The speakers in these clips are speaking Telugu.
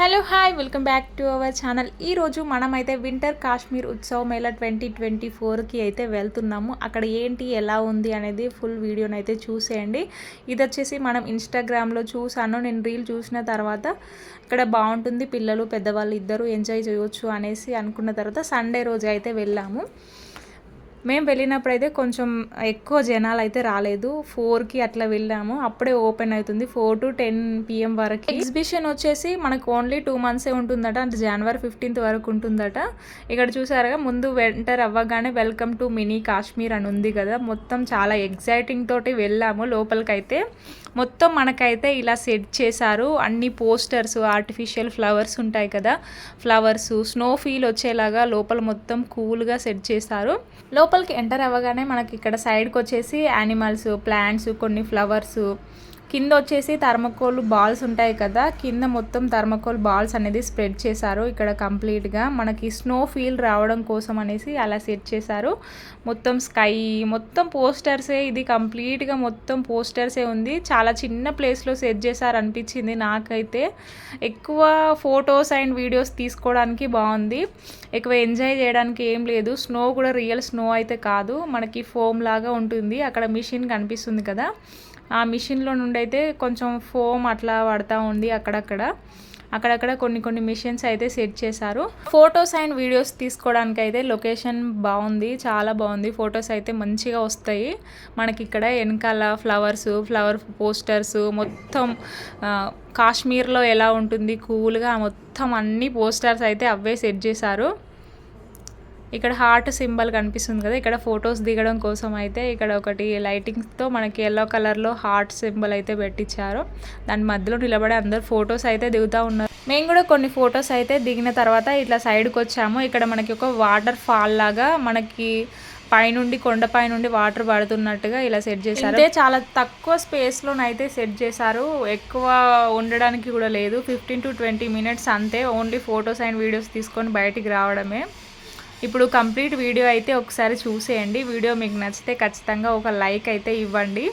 Hello hi welcome back to our channel. ఈరోజు మనమైతే వింటర్ కాశ్మీర్ ఉత్సవ్ మేళా 2024కి అయితే వెళ్తున్నాము. అక్కడ ఏంటి ఎలా ఉంది అనేది ఫుల్ వీడియోని అయితే చూసేయండి. ఇది వచ్చేసి మనం ఇన్స్టాగ్రామ్లో చూసాను, నేను రీల్ చూసిన తర్వాత ఇక్కడ బాగుంటుంది, పిల్లలు పెద్దవాళ్ళు ఇద్దరు ఎంజాయ్ చేయవచ్చు అనేసి అనుకున్న తర్వాత సండే రోజు అయితే వెళ్ళాము. మేము వెళ్ళినప్పుడైతే కొంచెం ఎక్కువ జనాలు అయితే రాలేదు. 4కి అట్లా వెళ్ళాము, అప్పుడే ఓపెన్ అవుతుంది 4 to 10 PM వరకు. ఎగ్జిబిషన్ వచ్చేసి మనకు ఓన్లీ 2 months ఉంటుందట, అంటే January 15th వరకు ఉంటుందట. ఇక్కడ చూసారుగా ముందు ఎంటర్ అవ్వగానే వెల్కమ్ టు మినీ కాశ్మీర్ అని ఉంది కదా, మొత్తం చాలా ఎగ్జైటింగ్ తోటి వెళ్ళాము లోపలికైతే. మొత్తం మనకైతే ఇలా సెట్ చేశారు, అన్ని పోస్టర్స్, ఆర్టిఫిషియల్ ఫ్లవర్స్ ఉంటాయి కదా, ఫ్లవర్స్, స్నో ఫీల్ వచ్చేలాగా లోపల మొత్తం కూల్గా సెట్ చేశారు. లోపలికి ఎంటర్ అవ్వగానే మనకి ఇక్కడ సైడ్కి వచ్చేసి యానిమల్స్, ప్లాంట్స్, కొన్ని ఫ్లవర్స్, కింద వచ్చేసి థర్మకోల్ బాల్స్ ఉంటాయి కదా, కింద మొత్తం థర్మకోల్ బాల్స్ అనేది స్ప్రెడ్ చేశారు. ఇక్కడ కంప్లీట్గా మనకి స్నో ఫీల్ రావడం కోసం అనేసి అలా సెట్ చేశారు. మొత్తం స్కై, మొత్తం పోస్టర్సే, ఇది కంప్లీట్గా మొత్తం పోస్టర్సే ఉంది. చాలా చిన్న ప్లేస్లో సెట్ చేశారు అనిపించింది నాకైతే. ఎక్కువ ఫొటోస్ అండ్ వీడియోస్ తీసుకోవడానికి బాగుంది, ఎక్కువ ఎంజాయ్ చేయడానికి ఏం లేదు. స్నో కూడా రియల్ స్నో అయితే కాదు, మనకి ఫోమ్ లాగా ఉంటుంది. అక్కడ మిషన్ కనిపిస్తుంది కదా, ఆ మిషన్లో నుండి అయితే కొంచెం ఫోమ్ అట్లా పడతా ఉంది అక్కడక్కడ కొన్ని మిషన్స్ అయితే సెట్ చేశారు. ఫొటోస్ అండ్ వీడియోస్ తీసుకోవడానికి అయితే లొకేషన్ బాగుంది, చాలా బాగుంది. ఫొటోస్ అయితే మంచిగా వస్తాయి మనకి. ఇక్కడ వెనకాల ఫ్లవర్ పోస్టర్స్, మొత్తం కాశ్మీర్లో ఎలా ఉంటుంది కూల్గా, మొత్తం అన్ని పోస్టర్స్ అయితే అవే సెట్ చేశారు. ఇక్కడ హార్ట్ సింబల్ కనిపిస్తుంది కదా, ఇక్కడ ఫొటోస్ దిగడం కోసం అయితే ఇక్కడ ఒకటి లైటింగ్స్తో మనకి ఎల్లో కలర్లో హార్ట్ సింబల్ అయితే పెట్టించారు. దాని మధ్యలో నిలబడి అందరు ఫొటోస్ అయితే దిగుతూ ఉన్నారు. మేము కూడా కొన్ని ఫొటోస్ అయితే దిగిన తర్వాత ఇట్లా సైడ్కి వచ్చాము. ఇక్కడ మనకి ఒక వాటర్ ఫాల్ లాగా, మనకి పైనుండి కొండపై నుండి వాటర్ పడుతున్నట్టుగా ఇలా సెట్ చేశారు. అంటే చాలా తక్కువ స్పేస్లోనైతే సెట్ చేశారు, ఎక్కువ ఉండడానికి కూడా లేదు. 15 to 20 minutes అంతే, ఓన్లీ ఫొటోస్ అండ్ వీడియోస్ తీసుకొని బయటికి రావడమే. ఇప్పుడు కంప్లీట్ వీడియో అయితే ఒకసారి చూసేయండి. వీడియో మీకు నచ్చితే ఖచ్చితంగా ఒక లైక్ అయితే ఇవ్వండి.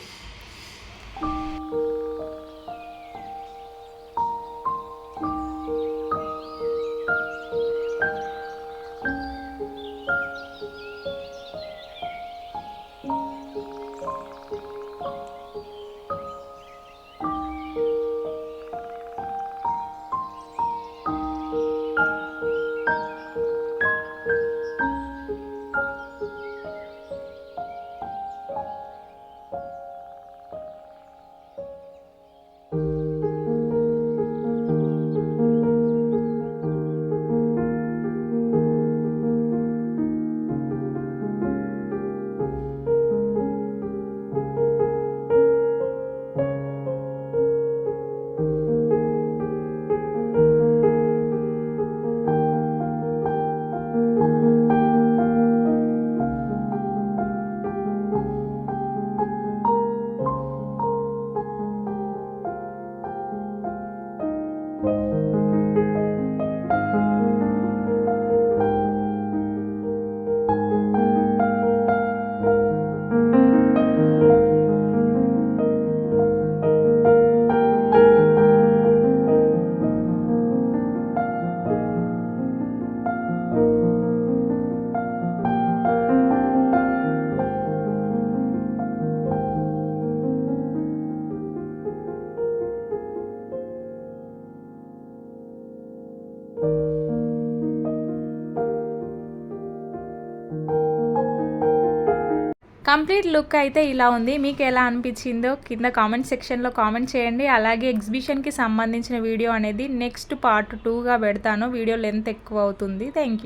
కంప్లీట్ లుక్ అయితే ఇలా ఉంది. మీకు ఎలా అనిపించిందో కింద కామెంట్ సెక్షన్లో కామెంట్ చేయండి. అలాగే ఎగ్జిబిషన్కి సంబంధించిన వీడియో అనేది నెక్స్ట్ part 2గా పెడతాను, వీడియో లెంత్ ఎక్కువ అవుతుంది. Thank you.